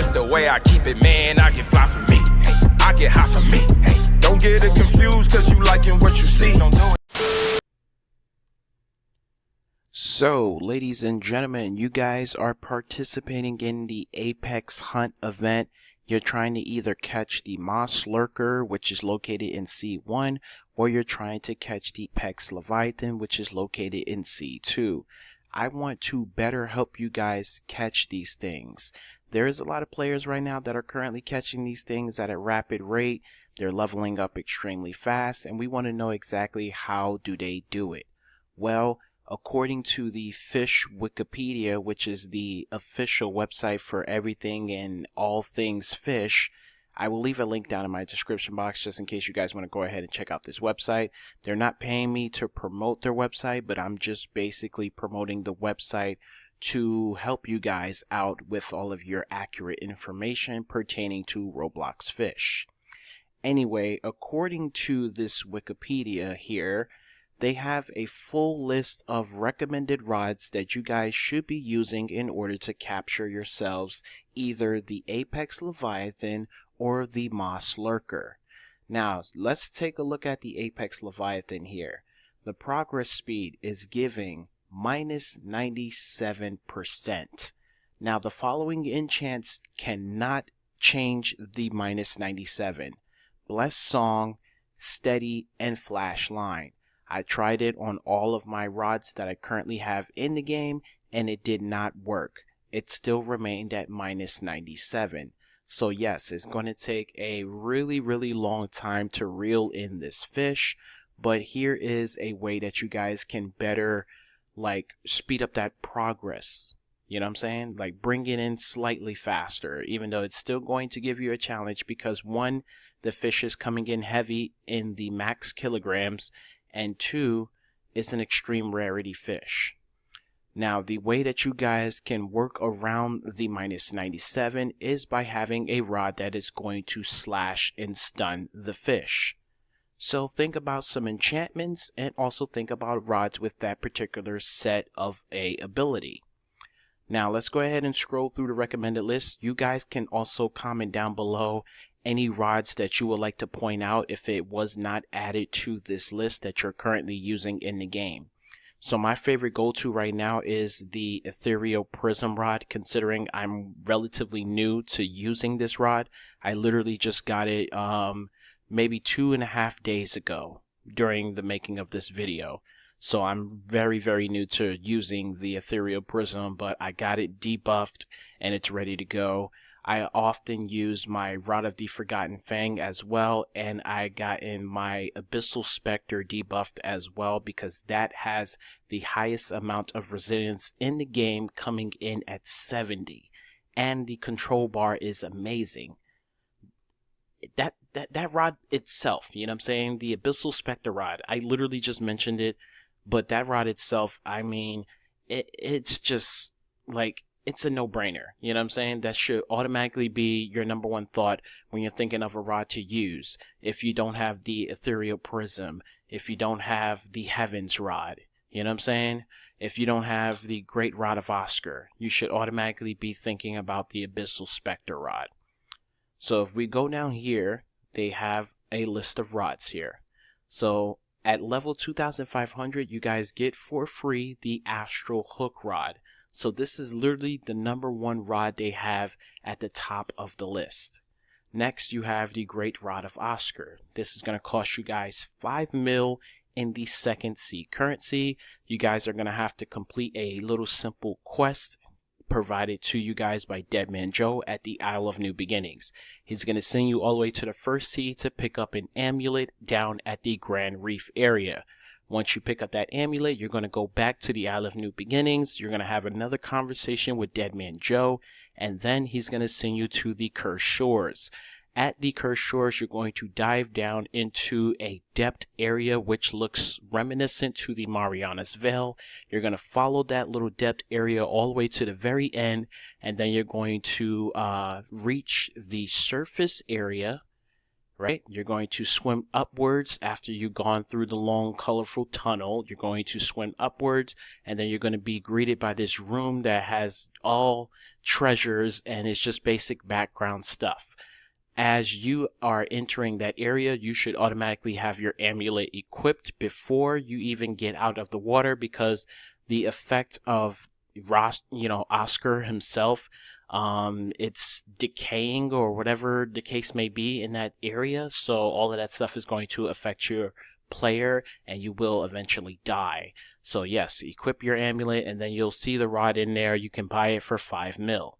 That's the way I keep it, man. I get fly for me. I get high for me. Don't get it confused, cause you liking what you see. Don't do it. So, ladies and gentlemen, you guys are participating in the Apex Hunt event. You're trying to either catch the Mosslurker, which is located in C1, or you're trying to catch the Apex Leviathan, which is located in C2. I want to better help you guys catch these things. There's a lot of players right now that are currently catching these things at a rapid rate. They're leveling up extremely fast, and we want to know exactly how do they do it. Well, according to the Fisch Wikipedia, which is the official website for everything and all things fish, I will leave a link down in my description box just in case you guys want to go ahead and check out this website. They're not paying me to promote their website, but I'm just basically promoting the website to help you guys out with all of your accurate information pertaining to Roblox fish. Anyway, according to this Wikipedia here, they have a full list of recommended rods that you guys should be using in order to capture yourselves either the Apex Leviathan or the Mosslurker. Now, let's take a look at the Apex Leviathan here. The progress speed is giving minus 97%. Now, the following enchants cannot change the minus 97. Blessed Song, Steady, and Flash Line. I tried it on all of my rods that I currently have in the game, and it did not work. It still remained at minus 97. So yes, it's going to take a really long time to reel in this fish, but here is a way that you guys can better speed up that progress. You know what I'm saying? Like bring it in slightly faster, even though it's still going to give you a challenge because one, the fish is coming in heavy in the max kilograms, and two, it's an extreme rarity fish. Now, the way that you guys can work around the minus 97 is by having a rod that is going to slash and stun the fish. So think about some enchantments and also think about rods with that particular set of a ability. Now, let's go ahead and scroll through the recommended list. You guys can also comment down below any rods that you would like to point out if it was not added to this list that you're currently using in the game. So my favorite go-to right now is the Ethereal Prism rod, considering I'm relatively new to using this rod. I literally just got it maybe 2.5 days ago during the making of this video. So I'm very new to using the Ethereal Prism, but I got it debuffed and it's ready to go. I often use my Rod of the Forgotten Fang as well, and I got in my Abyssal Spectre debuffed as well because that has the highest amount of resilience in the game, coming in at 70, and the control bar is amazing. That rod itself, you know what I'm saying, the Abyssal Spectre rod, I literally just mentioned it, but that rod itself, I mean, it's just like, it's a no-brainer, you know what I'm saying? That should automatically be your number one thought when you're thinking of a rod to use. If you don't have the Ethereal Prism, if you don't have the Heavens rod, you know what I'm saying? If you don't have the Great Rod of Oscar, you should automatically be thinking about the Abyssal Spectre rod. So if we go down here, they have a list of rods here. So at level 2500, you guys get for free the Astral Hook rod. So this is literally the number one rod they have at the top of the list. Next, you have the Great Rod of Oscar. This is going to cost you guys 5 mil in the second C currency. You guys are going to have to complete a little simple quest provided to you guys by Deadman Joe at the Isle of New Beginnings. He's going to send you all the way to the first sea to pick up an amulet down at the Grand Reef area. Once you pick up that amulet, you're going to go back to the Isle of New Beginnings. You're going to have another conversation with Deadman Joe, and then he's going to send you to the Cursed Shores. At the Cursed Shores, you're going to dive down into a depth area which looks reminiscent to the Marianas Veil. You're going to follow that little depth area all the way to the very end, and then you're going to reach the surface area right? You're going to swim upwards after you've gone through the long, colorful tunnel. You're going to swim upwards, and then you're going to be greeted by this room that has all treasures, and it's just basic background stuff. As you are entering that area, you should automatically have your amulet equipped before you even get out of the water, because the effect of Oscar himself, it's decaying or whatever the case may be in that area. So all of that stuff is going to affect your player, and you will eventually die. So yes, equip your amulet, and then you'll see the rod in there. You can buy it for 5 mil.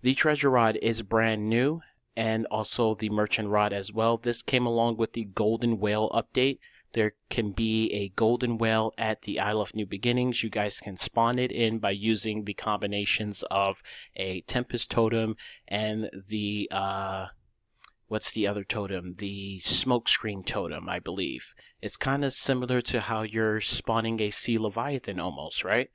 The treasure rod is brand new, and also the merchant rod as well. This came along with the golden whale update. There can be a golden whale at the Isle of New Beginnings. You guys can spawn it in by using the combinations of a Tempest totem and the what's the other totem? The smokescreen totem, I believe. It's kind of similar to how you're spawning a sea Leviathan almost, right?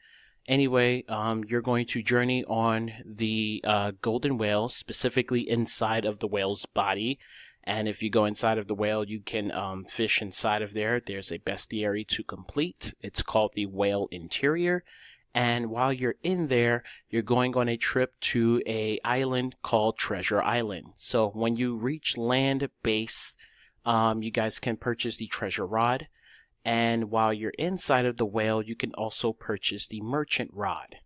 Anyway, you're going to journey on the golden whale, specifically inside of the whale's body. And if you go inside of the whale, you can fish inside of there. There's a bestiary to complete. It's called the Whale Interior. And while you're in there, you're going on a trip to an island called Treasure Island. So when you reach land base, you guys can purchase the treasure rod. And while you're inside of the whale, you can also purchase the merchant rod.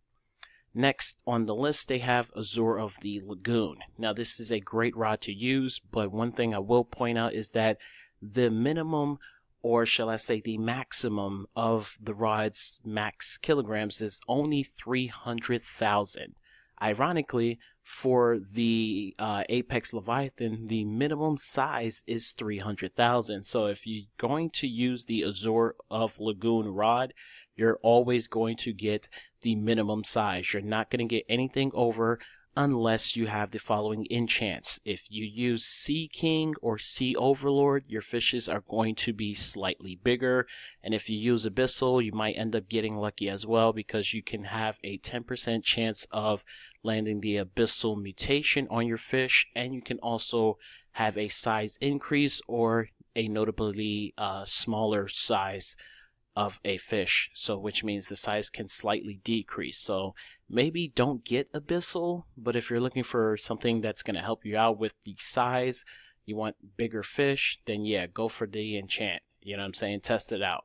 Next on the list, they have Azure of the Lagoon. Now, this is a great rod to use, but one thing I will point out is that the minimum, or shall I say the maximum, of the rod's max kilograms is only 300,000. Ironically, for the Apex Leviathan, the minimum size is 300,000. So if you're going to use the Azure of Lagoon rod, you're always going to get the minimum size. You're not going to get anything over unless you have the following enchants. If you use Sea King or Sea Overlord, your fishes are going to be slightly bigger. And if you use Abyssal, you might end up getting lucky as well, because you can have a 10% chance of landing the Abyssal mutation on your fish, and you can also have a size increase or a notably smaller size of a fish, so which means the size can slightly decrease. So maybe don't get Abyssal, but if you're looking for something that's going to help you out with the size, you want bigger fish, then yeah, go for the enchant. You know what I'm saying? Test it out.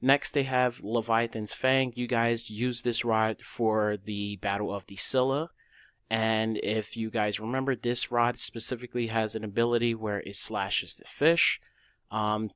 Next, they have Leviathan's Fang. You guys use this rod for the Battle of the Scylla. And if you guys remember, this rod specifically has an ability where it slashes the fish.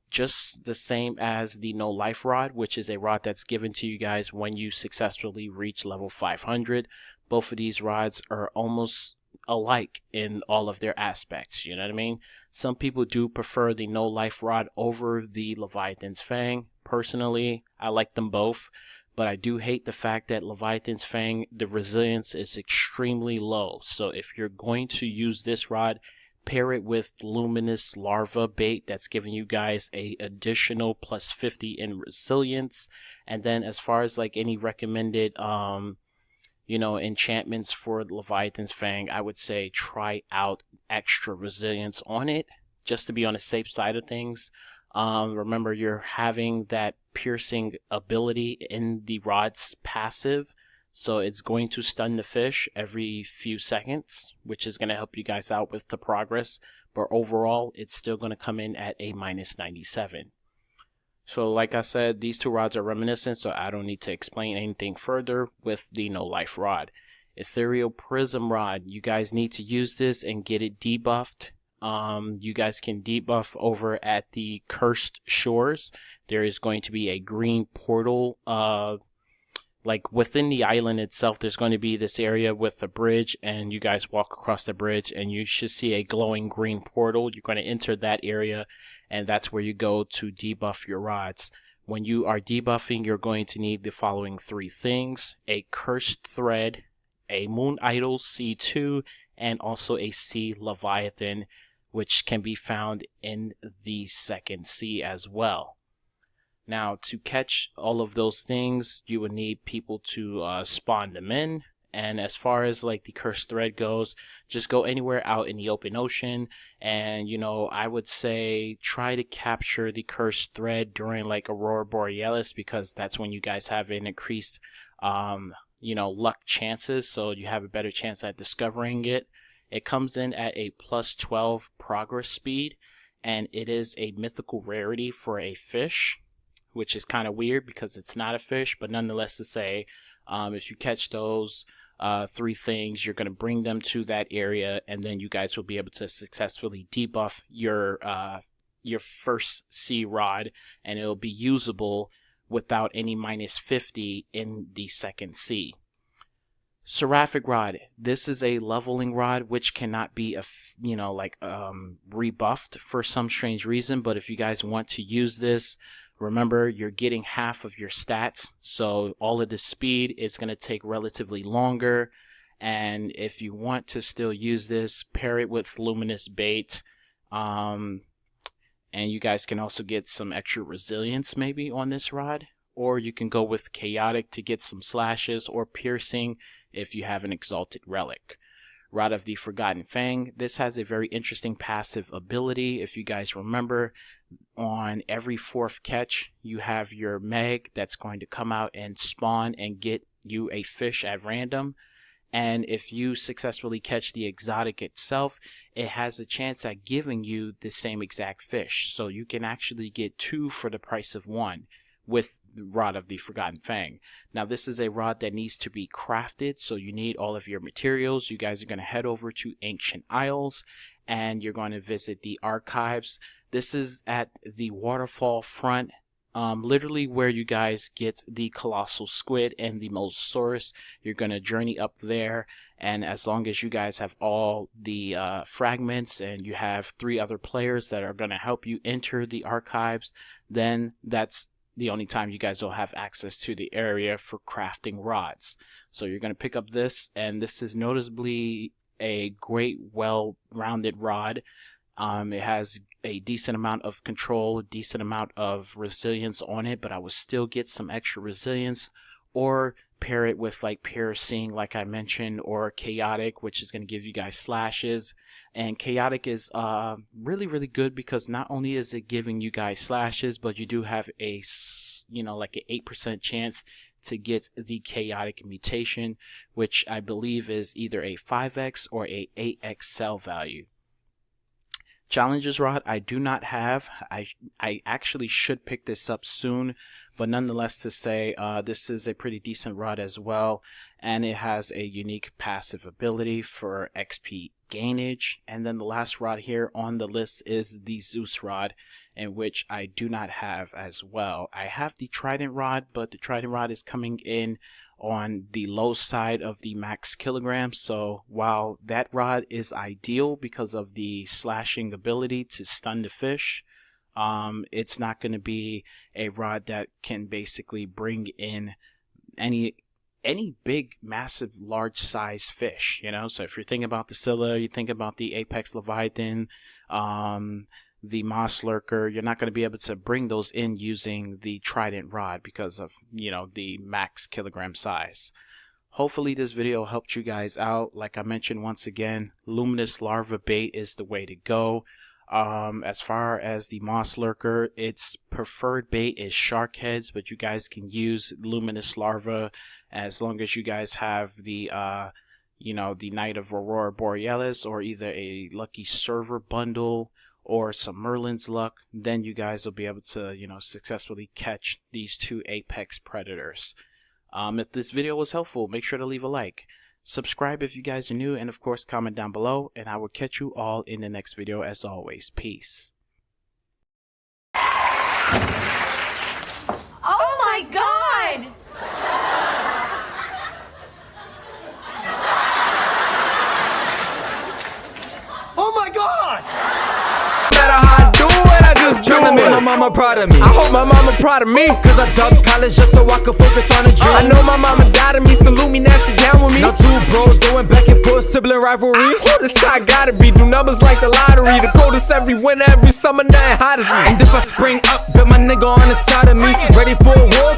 Just the same as the No Life rod, which is a rod that's given to you guys when you successfully reach level 500. Both of these rods are almost alike in all of their aspects, you know what I mean? Some people do prefer the No Life rod over the Leviathan's Fang. Personally, I like them both, but I do hate the fact that Leviathan's Fang, the resilience is extremely low. So if you're going to use this rod, pair it with Luminous Larva bait that's giving you guys a additional plus 50 in resilience. And then as far as like any recommended enchantments for Leviathan's Fang, I would say try out extra resilience on it, just to be on the safe side of things. Remember, you're having that piercing ability in the rod's passive, so it's going to stun the fish every few seconds, which is going to help you guys out with the progress. But overall, it's still going to come in at a -97. So like I said, these two rods are reminiscent, so I don't need to explain anything further with the No Life rod. Ethereal Prism rod, you guys need to use this and get it debuffed. You guys can debuff over at the Cursed Shores. There is going to be a green portal, like within the island itself. There's going to be this area with a bridge, and you guys walk across the bridge and you should see a glowing green portal. You're going to enter that area, and that's where you go to debuff your rods. When you are debuffing, you're going to need the following 3 things: a Cursed Thread, a Moon Idol C2, and also a Sea Leviathan, which can be found in the second sea as well. Now, to catch all of those things, you would need people to spawn them in, And as far as like the cursed thread goes, just go anywhere out in the open ocean, and you know, I would say try to capture the cursed thread during like Aurora Borealis, because that's when you guys have an increased you know, luck chances, so you have a better chance at discovering it. It comes in at a +12 progress speed, and it is a mythical rarity for a fish, which is kind of weird because it's not a fish, but nonetheless to say, if you catch those 3 things, you're going to bring them to that area, and then you guys will be able to successfully debuff your first sea rod, and it'll be usable without any -50 in the second sea. Seraphic rod. This is a leveling rod which cannot be you know, like rebuffed for some strange reason, but if you guys want to use this, remember you're getting half of your stats, so all of the speed is going to take relatively longer. And if you want to still use this, pair it with luminous bait, and you guys can also get some extra resilience maybe on this rod, or you can go with chaotic to get some slashes, or piercing if you have an exalted relic. Rod of the Forgotten Fang. This has a very interesting passive ability. If you guys remember, on every 4th catch you have your Meg that's going to come out and spawn and get you a fish at random, and if you successfully catch the exotic itself, it has a chance at giving you the same exact fish, so you can actually get 2 for the price of 1 with the Rod of the Forgotten Fang. Now this is a rod that needs to be crafted, so you need all of your materials. You guys are going to head over to Ancient Isles, and you're going to visit the archives. This is at the waterfall front, literally where you guys get the colossal squid and the Mosslurker. You're going to journey up there, and as long as you guys have all the fragments and you have 3 other players that are going to help you enter the archives, then that's the only time you guys will have access to the area for crafting rods. So you're going to pick up this, and this is noticeably a great, well-rounded rod. It has a decent amount of control, a decent amount of resilience on it, but I would still get some extra resilience, or pair it with like piercing, like I mentioned, or chaotic, which is going to give you guys slashes. And chaotic is really, really good because not only is it giving you guys slashes, but you do have a, you know, like an 8% chance to get the chaotic mutation, which I believe is either a 5x or a 8x sell value. Challenges rod I do not have. I actually should pick this up soon, but nonetheless to say, this is a pretty decent rod as well, and it has a unique passive ability for XP gainage. And then the last rod here on the list is the Zeus rod, in which I do not have as well. I have the Trident rod, but the Trident rod is coming in on the low side of the max kilograms, so while that rod is ideal because of the slashing ability to stun the fish, it's not going to be a rod that can basically bring in any big, massive, large size fish, you know. So if you're thinking about the Scylla, you think about the Apex Leviathan, the Mosslurker, you're not going to be able to bring those in using the Trident rod because of, you know, the max kilogram size. Hopefully this video helped you guys out. Like I mentioned once again, luminous larva bait is the way to go. As far as the Mosslurker, its preferred bait is shark heads, but you guys can use luminous larva as long as you guys have the you know, the Night of Aurora Borealis, or either a lucky server bundle or some Merlin's luck. Then you guys will be able to, you know, successfully catch these 2 apex predators. If this video was helpful, make sure to leave a like, subscribe if you guys are new, and of course comment down below, and I will catch you all in the next video. As always, peace. Oh my God! Oh my God! Matter how I do it, I just tryna make my mama proud of me. I hope my mama proud of me, cause I dropped college just so I could focus on a dream. I know my mama died of me, salute me, now she down with me. Now 2 bros going back and forth, sibling rivalry. Who this guy gotta be, do numbers like the lottery. The coldest every winter, every summer, nothing hot as me. And if I spring up, bet my nigga on the side of me. Ready for a war,